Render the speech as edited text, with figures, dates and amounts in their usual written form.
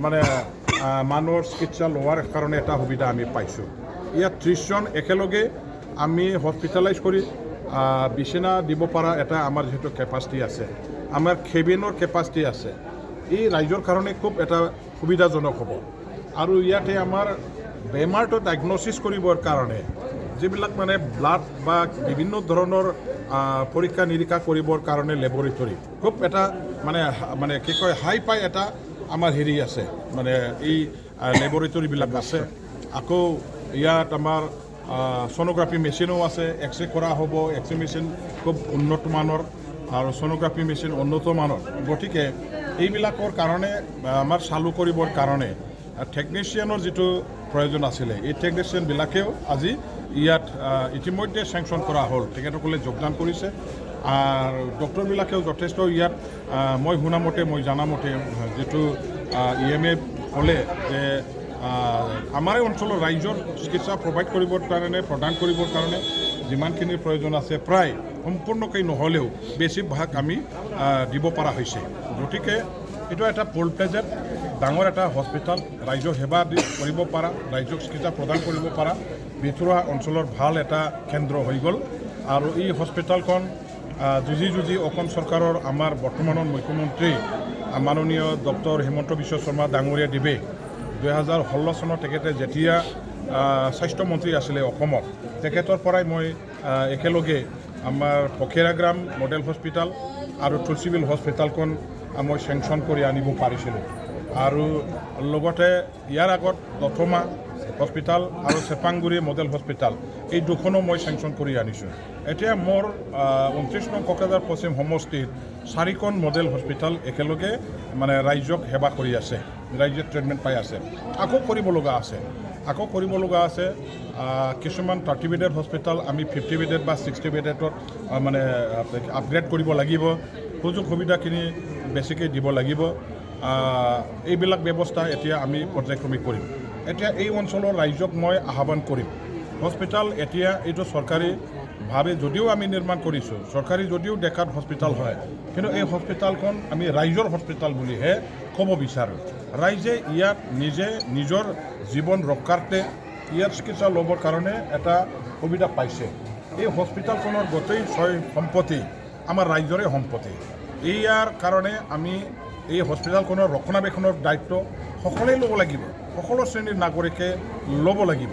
মানে মানুহৰ চিকিৎসা লোৱাৰ কাৰণে এটা সুবিধা আমি পাইছোঁ। ইয়াত 30 জন একেলগে আমি হস্পিটেলাইজ কৰি বিচনা দিব পৰা এটা আমাৰ যিহেতু কেপাচিটি আছে, আমাৰ কেবিনৰ কেপাচিটি আছে, এই ৰাইজৰ কাৰণে খুব এটা সুবিধাজনক হ'ব। আৰু ইয়াতে আমাৰ বেমাৰটো ডায়েগনচিছ কৰিবৰ কাৰণে যিবিলাক মানে ব্লাড বা বিভিন্ন ধৰণৰ পৰীক্ষা নিৰীক্ষা কৰিবৰ কাৰণে লেবৰেটৰী খুব এটা মানে কি কয় হাই পাই এটা আমাৰ হেৰি আছে, মানে এই লেবৰেটৰীবিলাক আছে। আকৌ ইয়াত আমাৰ ছ'নোগ্ৰাফি মেচিনো আছে, এক্সৰে কৰা হ'ব, এক্সৰে মেচিন খুব উন্নত মানৰ আৰু ছ'নোগ্ৰাফি মেচিন উন্নত মানৰ। গতিকে এইবিলাকৰ কাৰণে আমাৰ চালু কৰিবৰ কাৰণে টেকনিচিয়ানৰ যিটো প্ৰয়োজন আছিলে, এই টেকনিচিয়ানবিলাকেও আজি ইয়াত ইতিমধ্যে চেংচন কৰা হ'ল, তেখেতসকলে যোগদান কৰিছে। আৰু ডক্টৰবিলাকেও যথেষ্ট ইয়াত মই শুনামতে মই জানামতে যিটো EMA ক'লে যে আমাৰ অঞ্চলৰ ৰাইজৰ চিকিৎসা প্ৰদান কৰিবৰ কাৰণে যিমানখিনি প্ৰয়োজন আছে প্ৰায় সম্পূৰ্ণকৈ নহ'লেও বেছিভাগ আমি দিব পৰা হৈছে। গতিকে এইটো এটা ফুল প্লেজেড ডাঙৰ এটা হস্পিটেল, ৰাইজক সেৱা কৰিব পৰা, ৰাইজক চিকিৎসা প্ৰদান কৰিব পৰা ভিতৰুৱা অঞ্চলৰ ভাল এটা কেন্দ্ৰ হৈ গ'ল। আৰু এই হস্পিটেলখন যুঁজি অসম চৰকাৰৰ আমাৰ বৰ্তমানৰ মুখ্যমন্ত্ৰী মাননীয় ডক্টৰ হিমন্ত বিশ্ব শৰ্মা ডাঙৰীয়া দেৱে 2016 চনত তেখেতে যেতিয়া স্বাস্থ্যমন্ত্ৰী আছিলে অসমত, তেখেতৰ পৰাই মই একেলগে আমাৰ ফকেৰাগ্ৰাম মডেল হস্পিটেল আৰু তুলসীবিল হস্পিটেলখন মই চেংচন কৰি আনিব পাৰিছিলোঁ। আৰু লগতে ইয়াৰ আগত দথমা হস্পিটেল আৰু চেপাংগুৰি মডেল হস্পিটেল এই দুখনো মই চেংচন কৰি আনিছোঁ। এতিয়া মোৰ 29 নং কোকৰাঝাৰ পশ্চিম সমষ্টিত 4খন মডেল হস্পিটেল একেলগে মানে ৰাইজক সেৱা কৰি আছে, ৰাইজে ট্ৰিটমেণ্ট পাই আছে। আকৌ কৰিব লগা আছে কিছুমান 30 বেডেড হস্পিটেল আমি 50 বেডেড বা 60 বেডেডত মানে আপগ্ৰেড কৰিব লাগিব, সুযোগ সুবিধাখিনি বেছিকৈ দিব লাগিব। এইবিলাক ব্যৱস্থা এতিয়া আমি পৰ্যায়ক্ৰমিক কৰিম। এতিয়া এই অঞ্চলৰ ৰাইজক মই আহ্বান কৰিম, হস্পিটেল এতিয়া এইটো চৰকাৰীভাৱে যদিও আমি নিৰ্মাণ কৰিছোঁ, চৰকাৰী যদিও দেখাত হস্পিটেল হয়, কিন্তু এই হস্পিটেলখন আমি ৰাইজৰ হস্পিটেল বুলিহে ক'ব বিচাৰোঁ। ৰাইজে ইয়াত নিজে নিজৰ জীৱন ৰক্ষাৰ্থে ইয়াত চিকিৎসা ল'বৰ কাৰণে এটা সুবিধা পাইছে। এই হস্পিটেলখনৰ গোটেই সম্পত্তি আমাৰ ৰাইজৰে সম্পত্তি। ইয়াৰ কাৰণে আমি এই হস্পিটেলখনৰ ৰক্ষণাবেক্ষণৰ দায়িত্ব সকলোৱে ল'ব লাগিব, সকলো শ্ৰেণীৰ নাগৰিকে ল'ব লাগিব।